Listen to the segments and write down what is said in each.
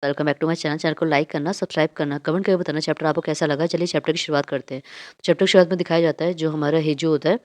Welcome back to my channel. Channel को like करना, subscribe करना, कमेंट करके बताना चैप्टर आपको कैसा लगा। चलिए चैप्टर की शुरुआत करते हैं। तो चैप्टर की शुरुआत में दिखाया जाता है जो हमारा हेजो होता है,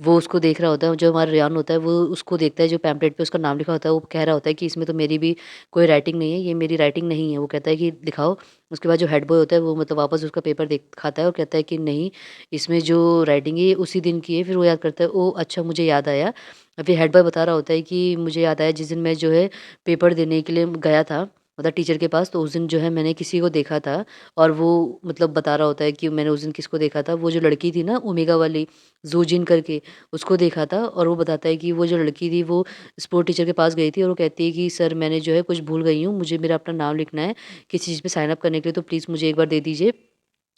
वो उसको देख रहा होता है। जो हमारा रेयान होता है वो उसको देखता है, जो पैम्पलेट पे उसका नाम लिखा होता है। वो कह रहा होता है कि इसमें तो मेरी भी कोई राइटिंग नहीं है, ये मेरी राइटिंग नहीं है। वो कहता है कि दिखाओ। उसके बाद जो हेड बॉय होता है वो मतलब वापस उसका पेपर दिखाता है और कहता है कि नहीं, इसमें जो राइटिंग है ये उसी दिन की है। फिर वो याद करता है, ओह अच्छा मुझे याद आया। फिर हेड बॉय बता रहा होता है कि मुझे याद आया जिस दिन मैं जो है पेपर देने के लिए गया था मतलब टीचर के पास, तो उस दिन जो है मैंने किसी को देखा था। और वो मतलब बता रहा होता है कि मैंने उस दिन किसको देखा था, वो जो लड़की थी ना ओमेगा वाली, ज़ूजिन करके, उसको देखा था। और वो बताता है कि वो जो लड़की थी वो स्पोर्ट टीचर के पास गई थी और वो कहती है कि सर मैंने जो है कुछ भूल गई हूँ, मुझे मेरा अपना नाम लिखना है किसी चीज़ पे साइन अप करने के लिए, तो प्लीज़ मुझे एक बार दे दीजिए।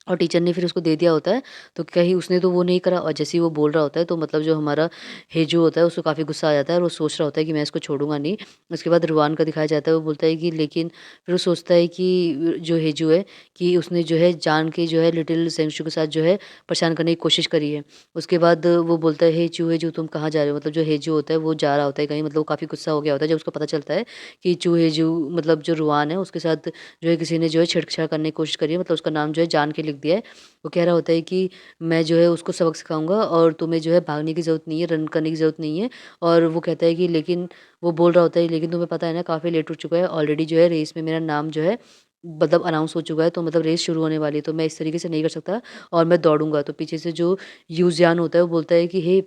और टीचर ने फिर उसको दे दिया होता है। तो कहीं उसने तो वो नहीं करा, और जैसे ही वो बोल रहा होता है तो मतलब जो हमारा हेजू होता है उसको काफ़ी गुस्सा आ जाता है और वो सोच रहा होता है कि मैं इसको छोड़ूंगा नहीं। उसके बाद रुआन का दिखाया जाता है, वो बोलता है कि लेकिन फिर वो सोचता है कि जो हेजू है कि उसने जो है जान के जो है लिटिल सेंगशु के साथ जो है परेशान करने की कोशिश करी है। उसके बाद वो बोलता है हेजू हेजू तुम कहाँ जा रहे हो, मतलब जो हेजू होता है वो जा रहा होता है कहीं, मतलब वो काफ़ी गुस्सा हो गया होता है जब उसको पता चलता है कि चू हेजू मतलब जो रुआन है उसके साथ जो है किसी ने जो है छेड़छाड़ करने की कोशिश करी है, मतलब उसका नाम जो है जान के लिख दिया है। वो कह रहा होता है कि मैं जो है उसको सबक सिखाऊँगा और तुम्हें जो है भागने की ज़रूरत नहीं है, रन करने की ज़रूरत नहीं है। और वो कहता है कि लेकिन वो बोल रहा होता है लेकिन तुम्हें पता है ना काफ़ी लेट हो चुका है, ऑलरेडी जो है रेस में मेरा नाम जो है मतलब अनाउंस हो चुका है, तो मतलब रेस शुरू होने वाली है, तो मैं इस तरीके से नहीं कर सकता और मैं दौड़ूँगा। तो पीछे से जो यूज़ियान होता है वो बोलता है कि हे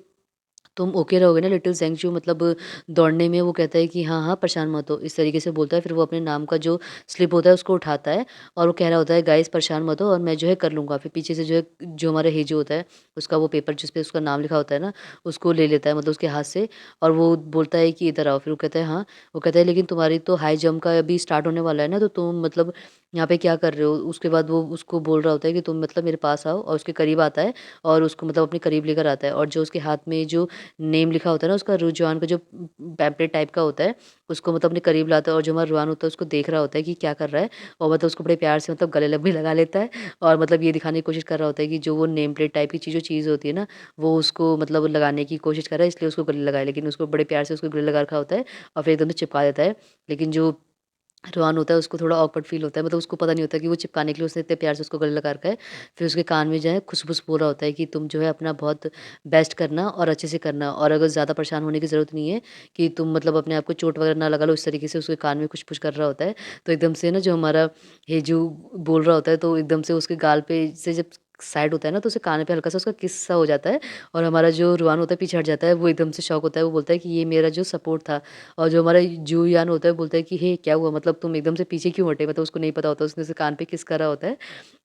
तुम ओके रहोगे ना लिटिल ज़ेंग्शु, मतलब दौड़ने में। वो कहता है कि हाँ, हाँ, परेशान मत हो, इस तरीके से बोलता है। फिर वो अपने नाम का जो स्लिप होता है उसको उठाता है और वो कह रहा होता है गाइस परेशान मत हो और मैं जो है कर लूँगा। फिर पीछे से जो है जो हमारा हेजो होता है उसका वो पेपर जिस पे उसका नाम लिखा होता है ना, उसको ले लेता है मतलब उसके हाथ से। और वो बोलता है कि इधर आओ। फिर वो कहता है हाँ, वो कहता है लेकिन तुम्हारी तो हाई जंप का अभी स्टार्ट होने वाला है ना, तो तुम मतलब यहाँ पे क्या कर रहे हो? उसके बाद वो उसको बोल रहा होता है कि तुम मतलब मेरे पास आओ, और उसके करीब आता है और उसको मतलब अपने करीब लेकर आता है। और जो उसके हाथ में जो नेम लिखा होता है ना उसका, रुझान का जो पैम्पलेट टाइप का होता है, उसको मतलब अपने करीब लाता है। और जो हमारा रुआन होता है उसको देख रहा होता है कि क्या कर रहा है, और मतलब उसको बड़े प्यार से मतलब गले लग भी लगा लेता है। और मतलब ये दिखाने की कोशिश कर रहा होता है कि जो वो नेम प्लेट टाइप की चीज़ होती है ना, वो उसको मतलब लगाने की कोशिश कर रहा है, इसलिए उसको गले लगाए, लेकिन उसको बड़े प्यार से उसको गले लगा रखा होता है और फिर एकदम से चिपका देता है। लेकिन जो रोहान होता है उसको थोड़ा ऑकवर्ड फ़ील होता है, मतलब उसको पता नहीं होता कि वो चिपकाने के लिए उसने इतने प्यार से उसको गले लगा रखा है। फिर उसके कान में जो है खुस-फुस बोल रहा होता है कि तुम जो है अपना बहुत बेस्ट करना और अच्छे से करना, और अगर ज़्यादा परेशान होने की ज़रूरत नहीं है कि तुम मतलब अपने आप को चोट वगैरह ना लगा लो, इस तरीके से उसके कान में खुश-फुस कर रहा होता है। तो एकदम से ना जो हमारा हेजू बोल रहा होता है तो एकदम से उसके गाल पे से जब साइड होता है ना तो उसके कान पे हल्का-सा उसका किस सा हो जाता है, और हमारा जो रुआन होता है पीछे हट जाता है। वो एकदम से शॉक होता है, वो बोलता है कि ये मेरा जो सपोर्ट था। और जो हमारा जूयान होता है बोलता है कि हे क्या हुआ, मतलब तुम एकदम से पीछे क्यों हटे, मतलब उसको नहीं पता होता, उसने उसे कान पे किस करा होता है,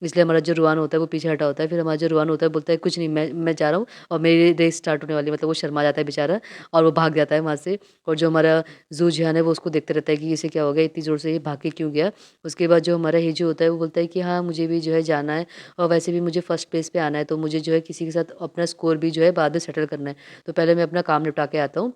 इसलिए हमारा जो रुआन होता है वो पीछे हटा होता है। फिर हमारा जो रुआन होता है बोलता है कुछ नहीं, मैं जा रहा हूँ और मेरी रेस स्टार्ट होने वाली है, मतलब वो शर्मा जाता है बेचारा और वो भाग जाता है वहाँ से। और जो हमारा जू जिहान है वो उसको देखते रहता है कि इसे क्या हो गया, इतनी ज़ोर से ये भाग के क्यों गया। उसके बाद जो हमारा हेजू होता है वो बोलता है कि हाँ मुझे भी जो है जाना है, और वैसे भी मुझे फर्स्ट प्लेस पे आना है, तो मुझे जो है किसी के साथ अपना स्कोर भी जो है बाद में सेटल करना है, तो पहले मैं अपना काम निपटा के आता हूँ।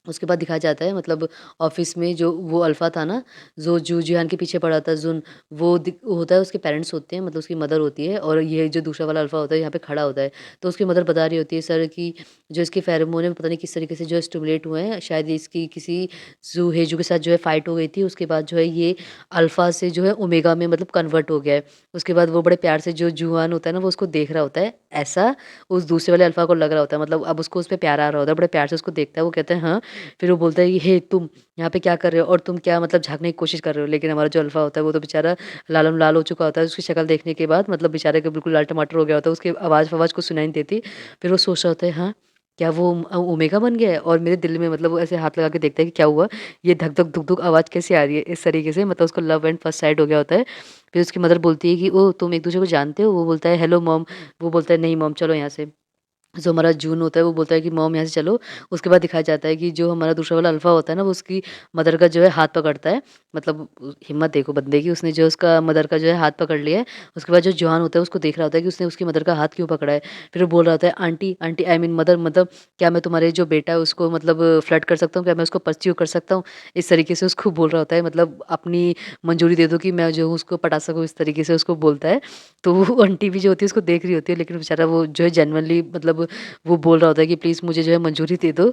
उसके बाद दिखाया जाता है मतलब ऑफ़िस में जो वो अल्फ़ा था ना, जो जू जिहान के पीछे पड़ा था जुन, वो होता है उसके पेरेंट्स होते हैं, मतलब उसकी मदर होती है, और ये जो दूसरा वाला अल्फ़ा होता है यहाँ पे खड़ा होता है। तो उसकी मदर बता रही होती है सर कि जो इसके फेरोमोन है पता नहीं किस तरीके से जो है स्टिमुलेट हुए हैं, शायद इसकी किसी ज़ू हेजू के साथ जो है फ़ाइट हो गई थी, उसके बाद जो है ये अल्फ़ा से जो है ओमेगा में मतलब कन्वर्ट हो गया है। उसके बाद वो बड़े प्यार से जो जूआन होता है ना वो उसको देख रहा होता है, ऐसा उस दूसरे वाले अल्फ़ा को लग रहा होता है, मतलब अब उसको उस पे प्यार आ रहा होता है, बड़े प्यार से उसको देखता है। वो कहता है हाँ। फिर वो बोलता है कि हे तुम यहाँ पे क्या कर रहे हो, और तुम क्या मतलब झाँकने की कोशिश कर रहे हो? लेकिन हमारा जो अल्फ़ा होता है वो तो बेचारा लालम लाल हो चुका होता है उसकी शक्ल देखने के बाद, मतलब बेचारे को बिल्कुल लाल टमाटर हो गया होता है, उसकी आवाज़-वावाज़ कुछ सुनाई नहीं देती। फिर वो सोच रहा होता है हाँ, क्या वो ओमेगा बन गया है? और मेरे दिल में मतलब वो ऐसे हाथ लगा के देखता है कि क्या हुआ? ये धक-धक, धुक-धुक आवाज़ कैसे आ रही है? इस तरीके से मतलब उसको लव एट फर्स्ट साइट हो गया होता है। फिर उसकी मदर बोलती है कि ओह! तुम एक-दूसरे को जानते हो? वो बोलता है हेलो मॉम। वो बोलता है नहीं मॉम चलो यहाँ से। जो हमारा जून होता है वो बोलता है कि मॉम यहाँ से चलो। उसके बाद दिखाया जाता है कि जो हमारा दूसरा वाला अल्फ़ा होता है ना वो उसकी मदर का जो है हाथ पकड़ता है। मतलब हिम्मत देखो बंदे की, उसने जो उसका मदर का जो है हाथ पकड़ लिया है। उसके बाद जो जॉन होता है उसको देख रहा होता है कि उसने उसकी मदर का हाथ क्यों पकड़ा है। फिर वो बोल रहा होता है aunty aunty I mean mother, मतलब क्या मैं तुम्हारे जो बेटा है उसको मतलब फ्लर्ट कर सकता हूँ? क्या मैं उसको परस्यू कर सकता हूँ? इस तरीके से उसको बोल रहा होता है, मतलब अपनी मंजूरी दे दो कि मैं जो हूँ उसको पटा सकूँ, इस तरीके से उसको बोलता है। तो वो आंटी भी जो होती है उसको देख रही होती है, लेकिन बेचारा वो जो है जेनुइनली मतलब वो बोल रहा होता है कि प्लीज़ मुझे जो है मंजूरी दे दो